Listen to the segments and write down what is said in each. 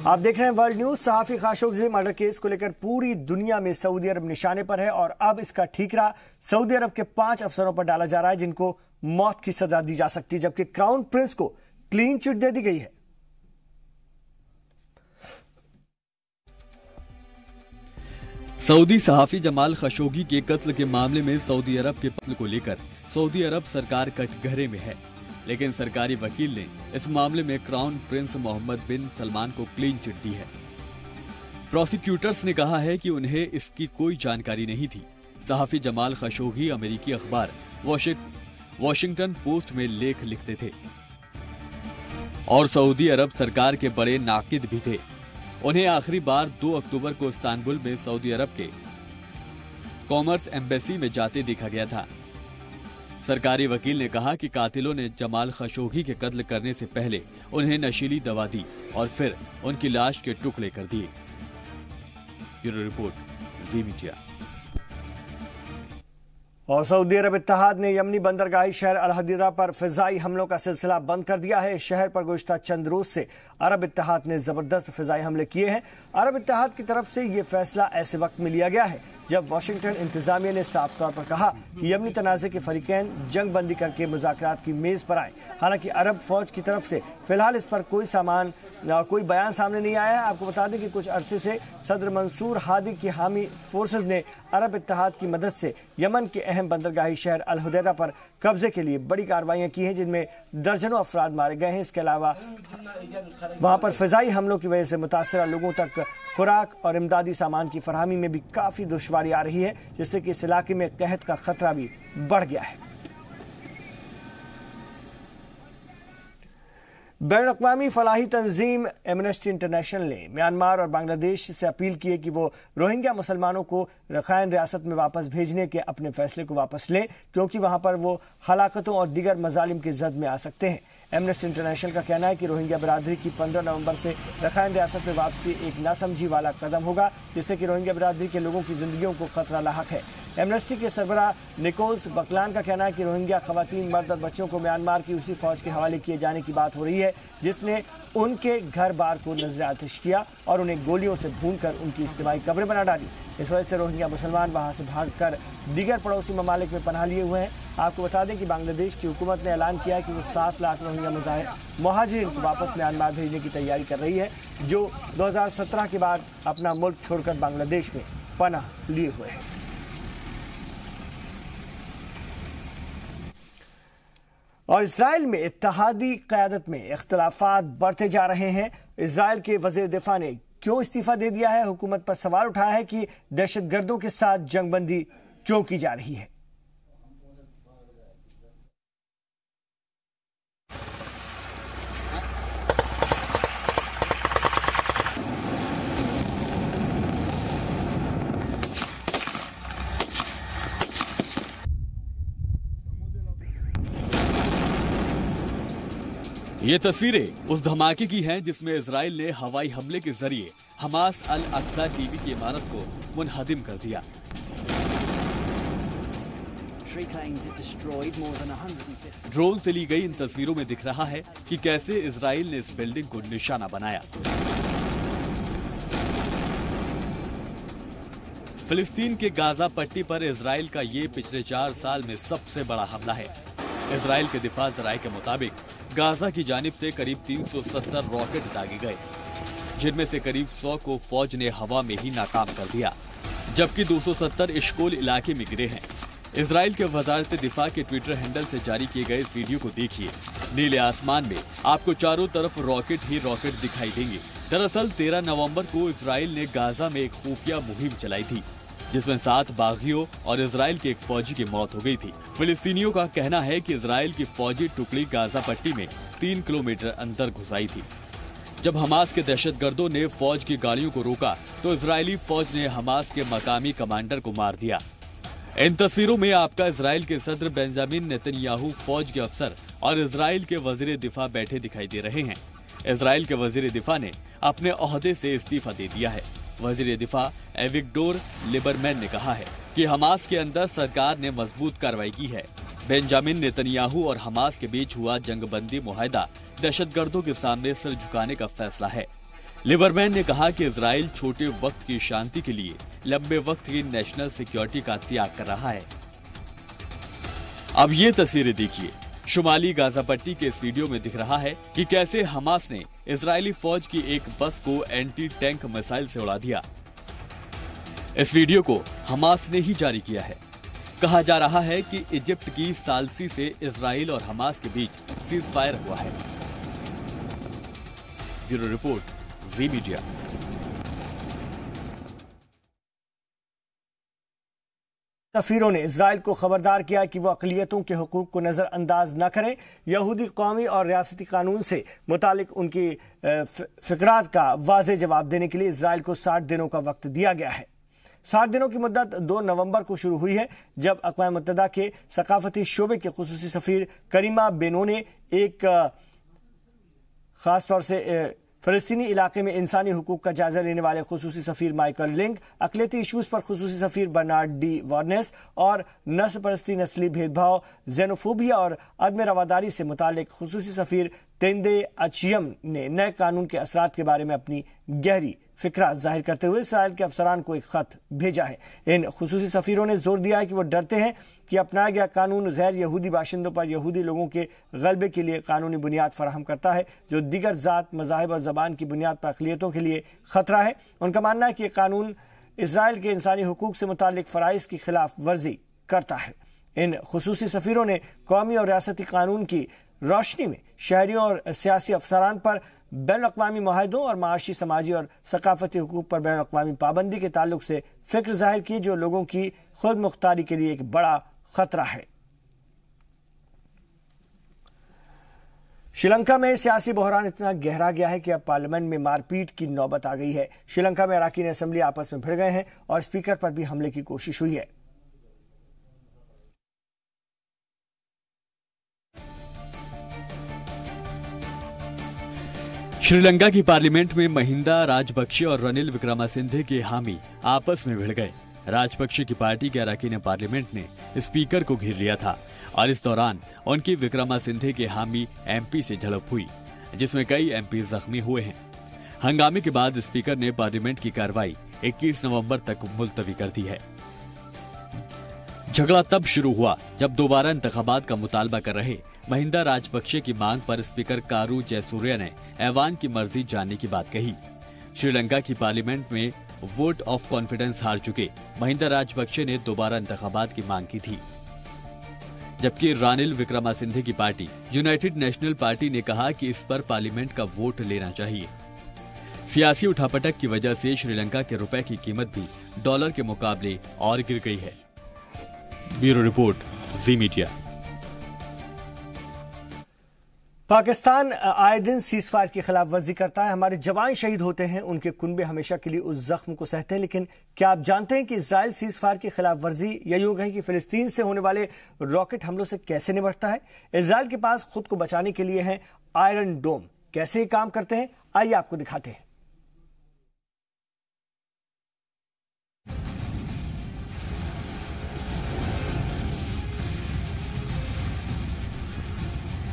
आप देख रहे हैं वर्ल्ड न्यूज। सहाफी खाशोगी मर्डर केस को लेकर पूरी दुनिया में सऊदी अरब निशाने पर है और अब इसका ठीकरा सऊदी अरब के 5 अफसरों पर डाला जा रहा है जिनको मौत की सजा दी जा सकती है, जबकि क्राउन प्रिंस को क्लीन चिट दे दी गई है। सऊदी सहाफी जमाल खशोगी के कत्ल के मामले में सऊदी अरब के कत्ल को लेकर सऊदी अरब सरकार कटघरे में है, लेकिन सरकारी वकील ने इस मामले में क्राउन प्रिंस मोहम्मद बिन सलमान को क्लीन चिट दी है। प्रोसिक्यूटर्स ने कहा है कि उन्हें इसकी कोई जानकारी नहीं थी। सहाफी जमाल खशोगी अमेरिकी अखबार वॉशिंगटन पोस्ट में लेख लिखते थे और सऊदी अरब सरकार के बड़े नाकिद भी थे। उन्हें आखिरी बार 2 अक्टूबर को इस्तांबुल में सऊदी अरब के कॉमर्स एम्बेसी में जाते देखा गया था। सरकारी वकील ने कहा कि कातिलों ने जमाल खशोगी के कत्ल करने से पहले उन्हें नशीली दवा दी और फिर उनकी लाश के टुकड़े कर दिए। ब्यूरो रिपोर्ट, जी मीडिया। और सऊदी अरब इत्तेहाद ने यमनी बंदरगाही शहर अल हदीदा पर फिजाई हमलों का सिलसिला बंद कर दिया है। शहर पर गुज़िश्ता चंद रोज से अरब इत्तेहाद ने जबरदस्त फिजाई हमले किए हैं। अरब इत्तेहाद की तरफ से यह फैसला ऐसे वक्त में लिया गया है जब वाशिंगटन इंतजामिया ने साफ तौर पर कहा कि यमनी तनाज़े के फरीकैन जंग बंदी करके मुज़ाकरात की मेज पर आए। हालांकि अरब फौज की तरफ से फिलहाल इस पर कोई बयान सामने नहीं आया है। आपको बता दें कि कुछ अरसे से सदर मंसूर हादी की हामी फोर्सेज ने अरब इत्तेहाद की मदद से यमन के अहम बंदरगाही शहर अल हुदैदा पर कब्जे के लिए बड़ी कार्रवाइयां की हैं, जिनमें दर्जनों अफराद मारे गए हैं। इसके अलावा वहां पर फिजाई हमलों की वजह से मुतासरा लोगों तक खुराक और इमदादी सामान की फरहमी में भी काफी दुश्वारी आ रही है, जिससे कि इस इलाके में कहत का खतरा भी बढ़ गया है। बैनुल-अक़वामी फलाही तंजीम एमनेस्टी इंटरनेशनल ने म्यांमार और बांग्लादेश से अपील की है कि वो रोहिंग्या मुसलमानों को रखाइन रियासत में वापस भेजने के अपने फैसले को वापस लें, क्योंकि वहां पर वो हलाकतों और दीगर मजालिम की जद में आ सकते हैं। एमनेस्टी इंटरनेशनल का कहना है कि रोहिंग्या बिरादरी की 15 नवंबर से रखाइन रियासत में वापसी एक नासमझी वाला कदम होगा, जिससे कि रोहिंग्या बिरादरी के लोगों की जिंदगियों को खतरा लाहक है। एमनेस्टी के सरबराह निकोस बकलान का कहना है कि रोहिंग्या खवातीन, मर्द और बच्चों को म्यांमार की उसी फौज के हवाले किए जाने की बात हो रही है जिसने उनके घर बार को नजर आतिश किया और उन्हें गोलियों से भूनकर उनकी इज्तिमाई कब्रें बना डाली। इस वजह से रोहिंग्या मुसलमान वहां से भागकर दीगर पड़ोसी ममालिक में पनाह लिए हुए हैं। आपको बता दें कि बांग्लादेश की हुकूमत ने ऐलान किया है कि वो 7 लाख रोहिंग्या मुहाजिरीन को वापस म्यांमार भेजने की तैयारी कर रही है, जो 2017 के बाद अपना मुल्क छोड़कर बांग्लादेश में पनाह लिए हुए हैं। और इजराइल में इत्तेहादी क़यादत में इख्तिलाफात बढ़ते जा रहे हैं। इजराइल के वज़ीर दिफा ने क्यों इस्तीफा दे दिया है? हुकूमत पर सवाल उठाया है कि दहशतगर्दों के साथ जंगबंदी क्यों की जा रही है। ये तस्वीरें उस धमाके की हैं जिसमें इजराइल ने हवाई हमले के जरिए हमास अल अक्सा टीवी की इमारत को मुनहदिम कर दिया। ड्रोन से ली गई इन तस्वीरों में दिख रहा है कि कैसे इजराइल ने इस बिल्डिंग को निशाना बनाया। फिलिस्तीन के गाजा पट्टी पर इजराइल का ये पिछले 4 साल में सबसे बड़ा हमला है। इजराइल के दिफा ज़राए के मुताबिक गाजा की जानिब से करीब 370 रॉकेट दागे गए, जिनमें से करीब 100 को फौज ने हवा में ही नाकाम कर दिया, जबकि 270 इश्कोल इलाके में गिरे हैं। इजराइल के वजारत दिफा के ट्विटर हैंडल से जारी किए गए इस वीडियो को देखिए। नीले आसमान में आपको चारों तरफ रॉकेट ही रॉकेट दिखाई देंगे। दरअसल 13 नवंबर को इजराइल ने गाजा में एक खुफिया मुहिम चलाई थी, जिसमें 7 बागियों और इजराइल के एक फौजी की मौत हो गई थी। फिलिस्तीनियों का कहना है कि इजराइल की फौजी टुकड़ी गाजा पट्टी में 3 किलोमीटर अंदर घुस आई थी। जब हमास के दहशतगर्दों ने फौज की गाड़ियों को रोका तो इजरायली फौज ने हमास के मकामी कमांडर को मार दिया। इन तस्वीरों में आपका इजराइल के सदर बेंजामिन नेतन्याहू, फौज के अफसर और इजराइल के वजीर दिफा बैठे दिखाई दे रहे हैं। इजराइल के वजीर दिफा ने अपने ओहदे से इस्तीफा दे दिया है। वजीर दिफा एविगडोर लिबरमैन ने कहा है कि हमास के अंदर सरकार ने मजबूत कार्रवाई की है। बेंजामिन नेतन्याहू और हमास के बीच हुआ जंगबंदी मुआहदा दहशतगर्दों के सामने सिर झुकाने का फैसला है। लिबरमैन ने कहा कि इजराइल छोटे वक्त की शांति के लिए लंबे वक्त की नेशनल सिक्योरिटी का त्याग कर रहा है। अब ये तस्वीरें देखिए। शुमाली गाजा पट्टी के इस वीडियो में दिख रहा है कि कैसे हमास ने इजरायली फौज की एक बस को एंटी टैंक मिसाइल से उड़ा दिया। इस वीडियो को हमास ने ही जारी किया है। कहा जा रहा है कि इजिप्ट की सालसी से इजराइल और हमास के बीच सीज फायर हुआ है। ब्यूरो रिपोर्ट, जी मीडिया। सफीरों ने इजराइल को खबरदार किया कि वो अक़लियतों के हुकूक को नज़रअंदाज न करें। यहूदी कौमी और रियासती कानून से मुतालिक उनकी फिक्रात का वाज़ेह जवाब देने के लिए इजराइल को 60 दिनों का वक्त दिया गया है। 60 दिनों की मुद्दत 2 नवंबर को शुरू हुई है, जब अक़वाम मुत्तहिदा के सकाफती शोबे के खुसूसी सफीर करीमा बेनो ने एक खास तौर से फ़लस्तीनी इलाके में इंसानी हुकूक का जायजा लेने वाले खुसूसी सफीर माइकल लिंग, अक़लियती इशूज़ पर खुसूसी सफीर बर्नार्ड डी वार्नेस और नस्ल परस्ती, नस्ली भेदभाव, जेनोफोबिया और अदम रवादारी से मुतालिक खुसूसी सफीर तेंदे अचियम ने नए कानून के असरात के बारे में अपनी गहरी फिक्रा जाहिर करते हुए इसराइल के अफसरान को एक खत भेजा है। इन खुसूसी सफीरों ने जोर दिया है कि वो डरते हैं कि अपनाया गया कानून गैर यहूदी बाशिंदों पर यहूदी लोगों के गलबे के लिए कानूनी बुनियाद फराहम करता है, जो दीगर ज़ात, मज़ाहिब और ज़बान की बुनियाद पर अक़लियतों के लिए खतरा है। उनका मानना है कि यह कानून इसराइल के इंसानी हुकूक से मुतालिक फ़राइज़ की खिलाफ वर्जी करता है। इन खुसूसी सफीरों ने कौमी और रियासती कानून की रोशनी में शहरियों और सियासी अफसरान पर बैनुल-अक़वामी मुआहदों और माशी, समाजी और सकाफती हुकूक पर बैनुल-अक़वामी पाबंदी के ताल्लुक से फिक्र जाहिर की, जो लोगों की खुद मुख्तारी के लिए एक बड़ा खतरा है। श्रीलंका में सियासी बहरान इतना गहरा गया है कि अब पार्लियामेंट में मारपीट की नौबत आ गई है। श्रीलंका में अराकीन असेंबली आपस में भिड़ गए हैं और स्पीकर पर भी हमले की कोशिश हुई है। श्रीलंका की पार्लियामेंट में महिंदा राजपक्षे और रनिल विक्रमासिंघे के हामी आपस में भिड़ गए। राजपक्षे की पार्टी के अराकीन पार्लियामेंट ने स्पीकर को घेर लिया था और इस दौरान उनकी विक्रमासिंघे के हामी एमपी से झड़प हुई, जिसमें कई एमपी जख्मी हुए हैं। हंगामे के बाद स्पीकर ने पार्लियामेंट की कार्रवाई 21 नवंबर तक मुलतवी कर दी है। झगड़ा तब शुरू हुआ जब दोबारा इंतखाबात का मुतालबा कर रहे महिंदा राजपक्षे की मांग पर स्पीकर कारू जयसूर्या ने ऐवान की मर्जी जानने की बात कही। श्रीलंका की पार्लियामेंट में वोट ऑफ कॉन्फिडेंस हार चुके महिंदा राजपक्षे ने दोबारा इंतखाबात की मांग की थी, जबकि रानिल विक्रमासिंघे की पार्टी यूनाइटेड नेशनल पार्टी ने कहा कि इस पर पार्लियामेंट का वोट लेना चाहिए। सियासी उठापटक की वजह से श्रीलंका के रुपए की कीमत भी डॉलर के मुकाबले और गिर गई है। ब्यूरो रिपोर्ट, जी मीडिया। पाकिस्तान आए दिन सीज़फायर की खिलाफ वर्जी करता है। हमारे जवान शहीद होते हैं, उनके कुनबे हमेशा के लिए उस जख्म को सहते हैं। लेकिन क्या आप जानते हैं कि इजराइल सीज़फायर की खिलाफ वर्जी या यूं कहें कि फिलिस्तीन से होने वाले रॉकेट हमलों से कैसे निपटता है? इजराइल के पास खुद को बचाने के लिए है आयरन डोम। कैसे काम करते हैं, आइए आपको दिखाते हैं।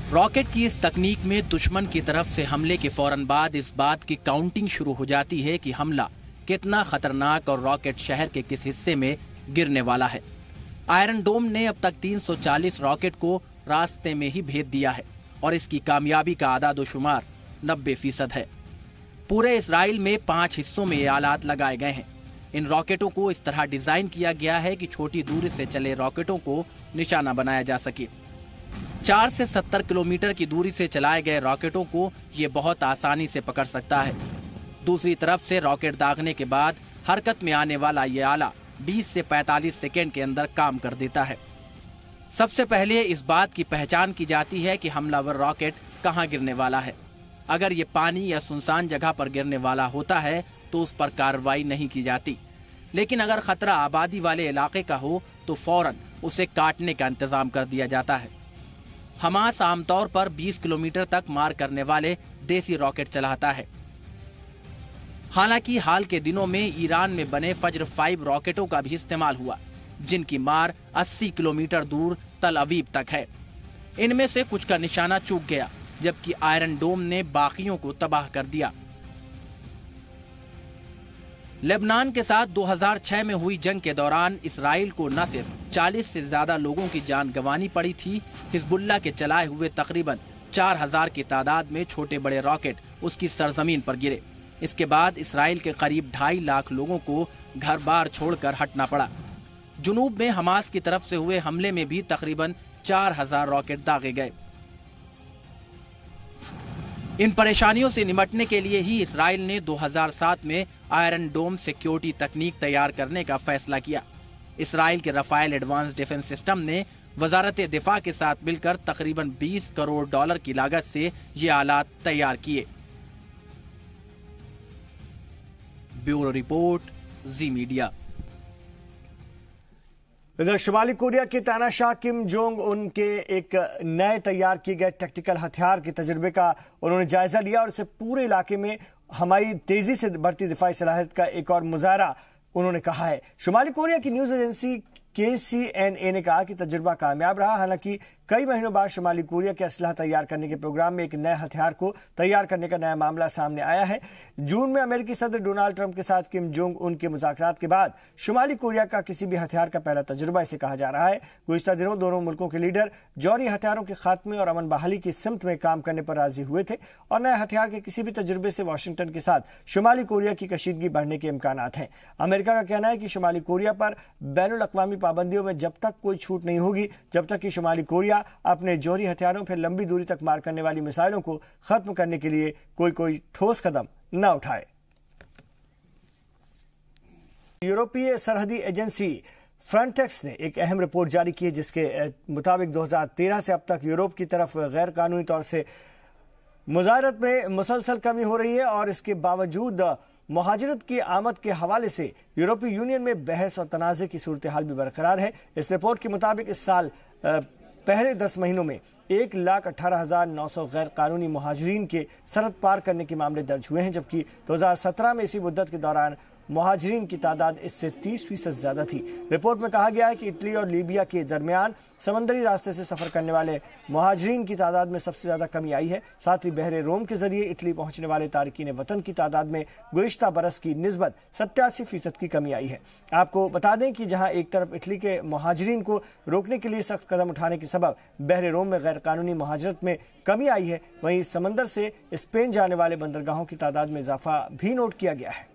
रॉकेट की इस तकनीक में दुश्मन की तरफ से हमले के फौरन बाद इस बात की काउंटिंग शुरू हो जाती है कि हमला कितना खतरनाक और रॉकेट शहर के किस हिस्से में गिरने वाला है। आयरन डोम ने अब तक 340 रॉकेट को रास्ते में ही भेद दिया है और इसकी कामयाबी का आदादोशुमार 90% है। पूरे इजराइल में 5 हिस्सों में ये आलात लगाए गए हैं। इन रॉकेटों को इस तरह डिजाइन किया गया है कि छोटी दूरी से चले रॉकेटों को निशाना बनाया जा सके। 4 से 70 किलोमीटर की दूरी से चलाए गए रॉकेटों को ये बहुत आसानी से पकड़ सकता है। दूसरी तरफ से रॉकेट दागने के बाद हरकत में आने वाला ये आला 20 से 45 सेकेंड के अंदर काम कर देता है। सबसे पहले इस बात की पहचान की जाती है कि हमलावर रॉकेट कहाँ गिरने वाला है। अगर ये पानी या सुनसान जगह पर गिरने वाला होता है तो उस पर कार्रवाई नहीं की जाती, लेकिन अगर खतरा आबादी वाले इलाके का हो तो फौरन उसे काटने का इंतजाम कर दिया जाता है। हमास आमतौर पर 20 किलोमीटर तक मार करने वाले देसी रॉकेट चलाता है। हालांकि हाल के दिनों में ईरान में बने फज्र 5 रॉकेटों का भी इस्तेमाल हुआ, जिनकी मार 80 किलोमीटर दूर तल अवीव तक है। इनमें से कुछ का निशाना चूक गया, जबकि आयरन डोम ने बाकियों को तबाह कर दिया। लेबनान के साथ 2006 में हुई जंग के दौरान इसराइल को न सिर्फ 40 से ज्यादा लोगों की जान गंवानी पड़ी थी, हिजबुल्लाह के चलाए हुए तकरीबन 4000 की तादाद में छोटे बड़े रॉकेट उसकी सरजमीन पर गिरे। इसके बाद इसराइल के करीब 2.5 लाख लोगों को घर बार छोड़कर हटना पड़ा। जुनूब में हमास की तरफ से हुए हमले में भी तकरीबन 4000 रॉकेट दागे गए। इन परेशानियों से निपटने के लिए ही इसराइल ने 2007 में आयरन डोम सिक्योरिटी तकनीक तैयार करने का फैसला किया। इसराइल के रफाइल एडवांस डिफेंस सिस्टम ने वजारत दिफा के साथ मिलकर तकरीबन $20 करोड़ की लागत से ये आलात तैयार किए। ब्यूरो रिपोर्ट, जी मीडिया। इधर शुमाली कोरिया के तानाशाह किम जोंग उन के एक नए तैयार किए गए टैक्टिकल हथियार के तजुर्बे का उन्होंने जायजा लिया और इससे पूरे इलाके में हमारी तेजी से बढ़ती दिफाई सलाहियत का एक और मुजाहरा उन्होंने कहा है। शुमाली कोरिया की न्यूज एजेंसी KCNA ने कहा कि तजुर्बा कामयाब रहा। हालांकि कई महीनों बाद शुमाली कोरिया के असलहा तैयार करने के प्रोग्राम में एक नए हथियार को तैयार करने का नया मामला सामने आया है। जून में अमेरिकी सदर डोनाल्ड ट्रंप के साथ किम जोंग उन के मुज़ाकरात के बाद शुमाली कोरिया का किसी भी हथियार का पहला तजुर्बा इसे कहा जा रहा है। गुज़िश्ता दिनों दोनों मुल्कों के लीडर जौहरी हथियारों के खात्मे और अमन बहाली की सिमत में काम करने पर राजी हुए थे और नए हथियार के किसी भी तजुर्बे से वाशिंगटन के साथ शुमाली कोरिया की कशीदगी बढ़ने के इम्कानात हैं। अमेरिका का कहना है कि शुमाली कोरिया पर बैनुल अक़वामी पाबंदियों में जब तक कोई छूट नहीं होगी जब तक कि शुमाली कोरिया अपने जौहरी हथियारों पर लंबी दूरी तक मार करने वाली मिसाइलों को खत्म करने के लिए कोई ठोस कदम न उठाए। यूरोपीय सरहदी एजेंसी फ्रंटेक्स ने एक अहम रिपोर्ट जारी की है जिसके मुताबिक 2013 से अब तक यूरोप की तरफ गैर कानूनी तौर से मुजाहिरत में मुसलसल कमी हो रही है और इसके बावजूद मुहाजिरत की आमद के हवाले से यूरोपीय यूनियन में बहस और तनाज़े की सूरत हाल भी बरकरार है। इस रिपोर्ट के मुताबिक इस साल पहले 10 महीनों में 1,18,900 गैर कानूनी मुहाजिरीन के सरहद पार करने के मामले दर्ज हुए हैं, जबकि 2017 में इसी मुद्दत के दौरान मुहाजिरीन की तादाद इससे 30% ज्यादा थी। रिपोर्ट में कहा गया है कि इटली और लीबिया के दरमियान समंदरी रास्ते से सफर करने वाले मुहाजिरीन की तादाद में सबसे ज्यादा कमी आई है। साथ ही बहरे रोम के जरिए इटली पहुंचने वाले तारिकीन वतन की तादाद में गुज़िश्ता बरस की निस्बत 87% की कमी आई है। आपको बता दें कि जहां एक तरफ इटली के मुहाजिरीन को रोकने के लिए सख्त कदम उठाने के सबब बहरे रोम में गैर कानूनी मुहाजिरत में कमी आई है, वहीं समंदर से स्पेन जाने वाले बंदरगाहों की तादाद में इजाफा भी नोट किया गया है।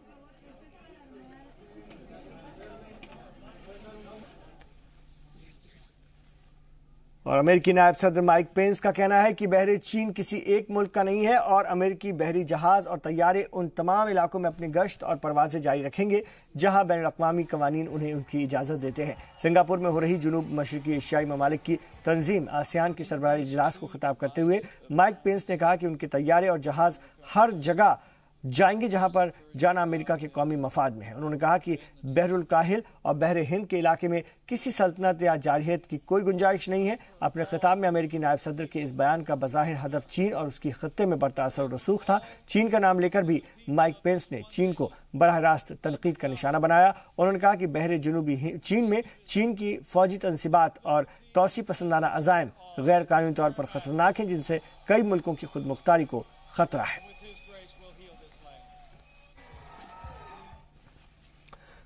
और अमेरिकी नायब सदर माइक पेंस का कहना है कि बहरे चीन किसी एक मुल्क का नहीं है और अमेरिकी बहरी जहाज और तैयारे उन तमाम इलाकों में अपनी गश्त और परवाजें जारी रखेंगे जहां बैनुल अक़वामी कवानीन उन्हें उनकी इजाज़त देते हैं। सिंगापुर में हो रही जुनूब मशरकी एशियाई ममालिक की तंजीम आसियान की सरबराही इजलास को खिताब करते हुए माइक पेंस ने कहा कि उनके तैयारे और जहाज हर जगह जाएंगे जहां पर जाना अमेरिका के कौमी मफाद में है। उन्होंने कहा कि बहरुल काहिल और बहरे हिंद के इलाके में किसी सल्तनत या जारहियत की कोई गुंजाइश नहीं है। अपने खिताब में अमेरिकी नायब सदर के इस बयान का बज़ाहिर हदफ चीन और उसकी खत्ते में बढ़ता असर और रसूख था। चीन का नाम लेकर भी माइक पेंस ने चीन को बराह रास्त तनकीद का निशाना बनाया। उन्होंने कहा कि बहरे जुनूबी चीन में चीन की फौजी तनसीबात और तौसी पसंदाना अज़ाइम गैर कानूनी तौर पर खतरनाक हैं, जिनसे कई मुल्कों की खुद मुख्तारी को खतरा है।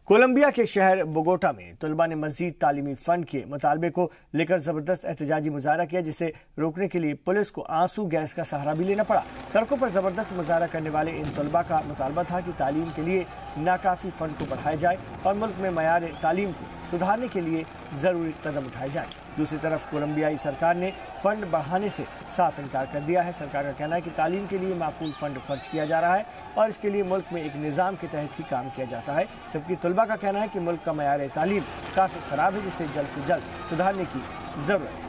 कोलंबिया के शहर बोगोटा में तलबा ने मजीद तालीमी फंड के मुतालबे को लेकर जबरदस्त एहतजाजी मुजाहरा किया, जिसे रोकने के लिए पुलिस को आंसू गैस का सहारा भी लेना पड़ा। सड़कों पर जबरदस्त मुजाहरा करने वाले इन तलबा का मुतालबा था कि तालीम के लिए नाकाफी फंड को बढ़ाया जाए और मुल्क में मयार तालीम को सुधारने के लिए जरूरी कदम उठाए जाए। दूसरी तरफ कोलंबियाई सरकार ने फंड बढ़ाने से साफ इनकार कर दिया है। सरकार का कहना है कि तालीम के लिए माकूल फंड खर्च किया जा रहा है और इसके लिए मुल्क में एक निज़ाम के तहत ही काम किया जाता है, जबकि तलबा का कहना है कि मुल्क का मयार तालीम काफ़ी ख़राब है, जिसे जल्द से जल्द सुधारने की ज़रूरत है।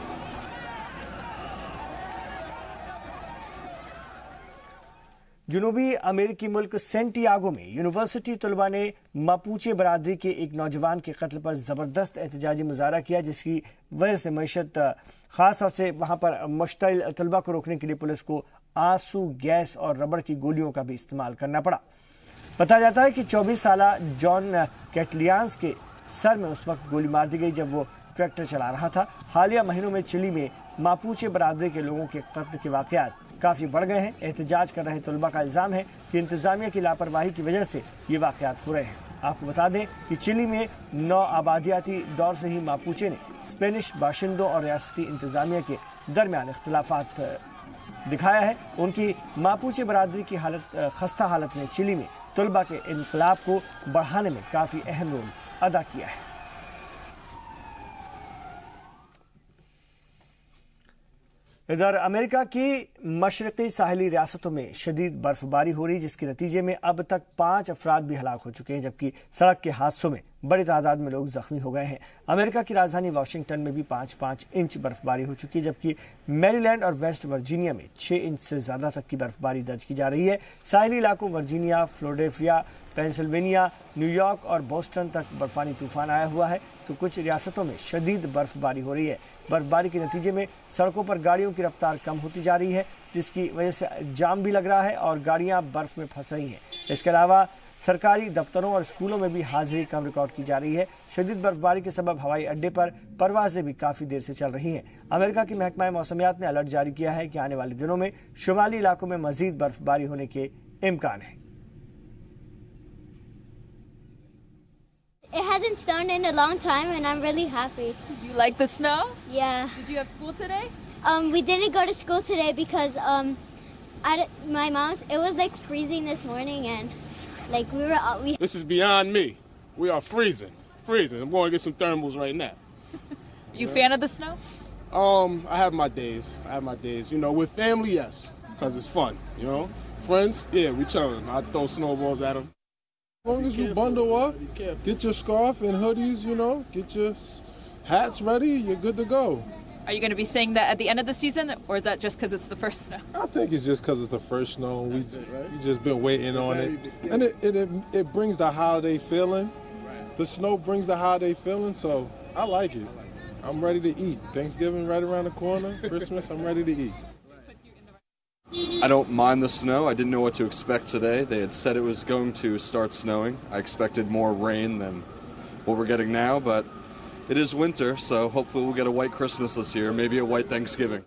जनूबी अमेरिकी मुल्क सेंटियागो में यूनिवर्सिटी तलबा ने मापूचे बरादरी के एक नौजवान के कत्ल पर ज़बरदस्त एहतजाजी मुजाहरा किया, जिसकी वजह से मईशत ख़ास तौर से वहाँ पर मुश्तिल तलबा को रोकने के लिए पुलिस को आंसू गैस और रबड़ की गोलियों का भी इस्तेमाल करना पड़ा। बताया जाता है कि 24 साला जॉन कैटलियांस के सर में उस वक्त गोली मार दी गई जब वो ट्रैक्टर चला रहा था। हालिया महीनों में चिली में मापूचे बरादरी के लोगों के कत्ल के वाक़यात काफ़ी बढ़ गए हैं। एहतजाज कर रहे तलबा का इल्ज़ाम है कि इंतज़ामिया की लापरवाही की वजह से ये वाक़यात हो रहे हैं। आपको बता दें कि चिली में 9 आबादियाती दौर से ही मापूचे ने स्पेनिश बाशिंदों और रियासती इंतज़ामिया के दरमियान इख्तलाफात दिखाया है। उनकी मापूचे बरादरी की खस्ता हालत में चिली में तलबा के इनकलाब को बढ़ाने में काफ़ी अहम रोल अदा किया है। इधर अमेरिका की मशरक़ी साहिली रियासतों में शदीद बर्फबारी हो रही, जिसके नतीजे में अब तक 5 अफराद भी हलाक हो चुके हैं, जबकि सड़क के हादसों में बड़ी तादाद में लोग जख्मी हो गए हैं। अमेरिका की राजधानी वाशिंगटन में भी 5-5 इंच बर्फबारी हो चुकी है, जबकि मैरीलैंड और वेस्ट वर्जीनिया में 6 इंच से ज्यादा तक की बर्फबारी दर्ज की जा रही है। साहिली इलाकों वर्जीनिया, फिलाडेल्फिया, पेंसिल्वेनिया, न्यूयॉर्क और बोस्टन तक बर्फानी तूफान आया हुआ है, तो कुछ रियासतों में शदीद बर्फबारी हो रही है। बर्फबारी के नतीजे में सड़कों पर गाड़ियों की रफ्तार कम होती जा रही है, जिसकी वजह से जाम भी लग रहा है और गाड़ियां बर्फ में फंस रही हैं। इसके अलावा सरकारी दफ्तरों और स्कूलों में भी हाजिरी कम रिकॉर्ड की जा रही है। शदीद बर्फबारी के सबब हवाई अड्डे पर परवाजें भी काफी देर से चल रही हैं। अमेरिका की महकमा मौसमियात ने अलर्ट जारी किया है कि आने वाले दिनों में शुमाली इलाकों में मजीद बर्फबारी होने के इम्कान है। It hasn't snowed in a long time and I'm really happy. You like the snow? Yeah. Did you have school today? We didn't go to school today because my mom's, it was like freezing this morning and like we This is beyond me. We are freezing. I'm going to get some thermals right now. Are you a fan of the snow? I have my days. You know, with family, yes, because it's fun, you know. Friends, yeah, we chilling. I throw snowballs at them. As long as you bundle up, get your scarf and hoodies, you know, get your hats ready, you're good to go. Are you going to be saying that at the end of the season, or is that just because it's the first snow? I think it's just because it's the first snow. We just been waiting on it. And it brings the holiday feeling. The snow brings the holiday feeling, so I like it. I'm ready to eat. Thanksgiving right around the corner, Christmas, I'm ready to eat. I don't mind the snow. I didn't know what to expect today. They had said it was going to start snowing. I expected more rain than what we're getting now, but it is winter, so hopefully we'll get a white Christmas this year, maybe a white Thanksgiving.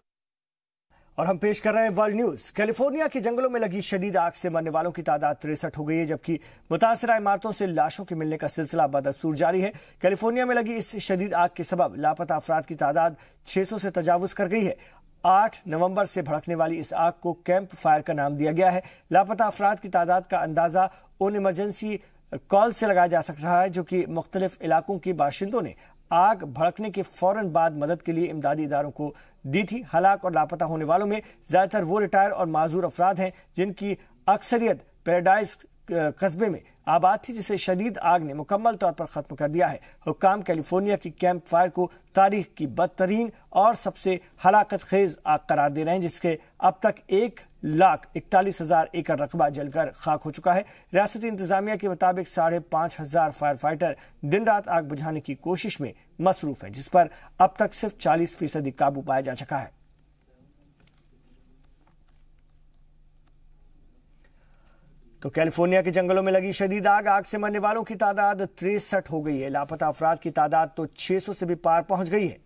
और हम पेश कर रहे हैं world news. California के जंगलों में लगी शदीद आग से मरने वालों की तादाद 63 हो गई है, जबकि मुतासरा इमारतों से लाशों के मिलने का सिलसिला बदस्तूर जारी है। कैलिफोर्निया में लगी इस शदीद आग के सबब लापता अफराद की तादाद 600 से तजावुज कर गई है। 8 नवंबर से भड़कने वाली इस आग को कैंप फायर का नाम दिया गया है। लापता अफराद की तादाद का अंदाजा उन इमरजेंसी कॉल से लगाया जा सकता है जो कि मुख्तलिफ इलाकों के बाशिंदों ने आग भड़कने के फौरन बाद मदद के लिए इमदादी इदारों को दी थी। हलाक और लापता होने वालों में ज्यादातर वो रिटायर और माजूर अफराद हैं जिनकी अक्सरियत पैराडाइज कस्बे में आबाद थी, जिसे शदीद आग ने मुकम्मल तौर पर खत्म कर दिया है। हुक्काम कैलिफोर्निया की कैंप फायर को तारीख की बदतरीन और सबसे हलाकत खेज आग करार दे रहे हैं, जिसके अब तक 1,41,000 एकड़ रकबा जलकर खाक हो चुका है। रियासती इंतजामिया के मुताबिक 5,500 फायर फाइटर दिन रात आग बुझाने की कोशिश में मसरूफ हैं, जिस पर अब तक सिर्फ 40% काबू पाया जा चुका है। तो कैलिफोर्निया के जंगलों में लगी शदीद आग से मरने वालों की तादाद 63 हो गई है। लापता अफराद की तादाद तो 600 से भी पार पहुंच गई है।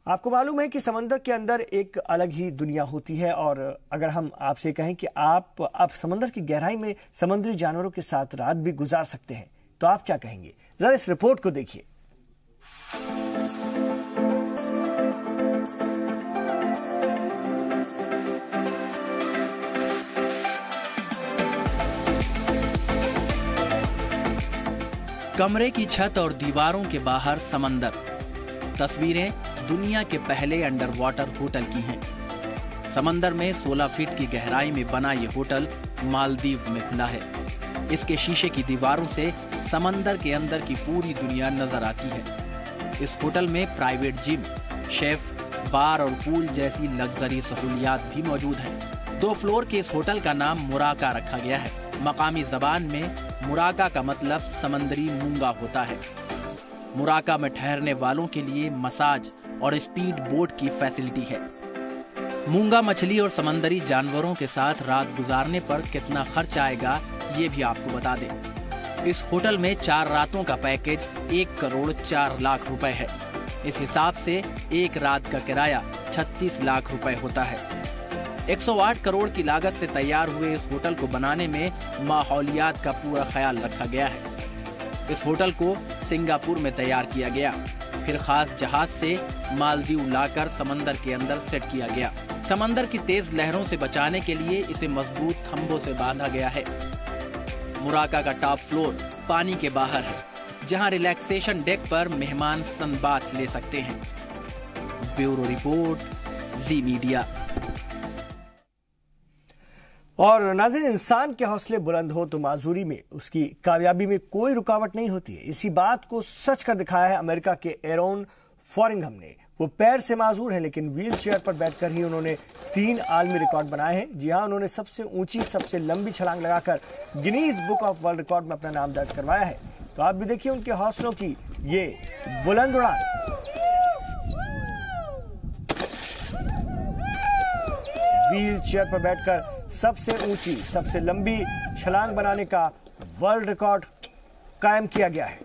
आपको मालूम है कि समंदर के अंदर एक अलग ही दुनिया होती है, और अगर हम आपसे कहें कि आप अब समंदर की गहराई में समुद्री जानवरों के साथ रात भी गुजार सकते हैं, तो आप क्या कहेंगे? जरा इस रिपोर्ट को देखिए। कमरे की छत और दीवारों के बाहर समंदर। तस्वीरें दुनिया के पहले अंडर वाटर होटल की हैं। समंदर में 16 फीट की गहराई में बना ये होटल मालदीव में खुला है। इसके शीशे की दीवारों से समंदर के अंदर की पूरी दुनिया नजर आती है। इस होटल में प्राइवेट जिम, शेफ, बार और पूल जैसी लग्जरी सहूलियात भी मौजूद हैं। 2 फ्लोर के इस होटल का नाम मुराका रखा गया है। मकामी जबान में मुराका का मतलब समंदरी मूंगा होता है। मुराका में ठहरने वालों के लिए मसाज और स्पीड बोट की फैसिलिटी है। मूंगा मछली और समंदरी जानवरों के साथ रात गुजारने पर कितना खर्च आएगा, ये भी आपको बता दें। इस होटल में 4 रातों का पैकेज 1 करोड़ 4 लाख रुपए है। इस हिसाब से एक रात का किराया 36 लाख रुपए होता है। 108 करोड़ की लागत से तैयार हुए इस होटल को बनाने में माहौलियात का पूरा ख्याल रखा गया है। इस होटल को सिंगापुर में तैयार किया गया, फिर खास जहाज से मालदीव लाकर समंदर के अंदर सेट किया गया। समंदर की तेज लहरों से बचाने के लिए इसे मजबूत खंभों से बांधा गया है। मुराका का टॉप फ्लोर पानी के बाहर है, जहां रिलैक्सेशन डेक पर मेहमान सनबाथ ले सकते हैं। ब्यूरो रिपोर्ट, जी मीडिया। और नाज़रीन, इंसान के हौसले बुलंद हो तो माजूरी में उसकी कामयाबी में कोई रुकावट नहीं होती है। इसी बात को सच कर दिखाया है अमेरिका के एरोन फॉरिंघम ने। वो पैर से माजूर है, लेकिन व्हील चेयर पर बैठकर ही उन्होंने 3 आलमी रिकॉर्ड बनाए हैं। जी हां, उन्होंने सबसे ऊंची, सबसे लंबी छलांग लगाकर Guinness book of world record में अपना नाम दर्ज करवाया है। तो आप भी देखिए उनके हौसलों की ये बुलंद उड़ान। व्हील चेयर पर बैठकर सबसे ऊंची, सबसे लंबी छलांग बनाने का वर्ल्ड रिकॉर्ड कायम किया गया है।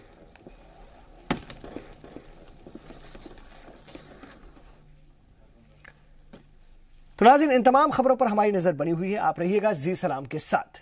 तो नाज़रीन, इन तमाम खबरों पर हमारी नजर बनी हुई है। आप रहिएगा जी सलाम के साथ।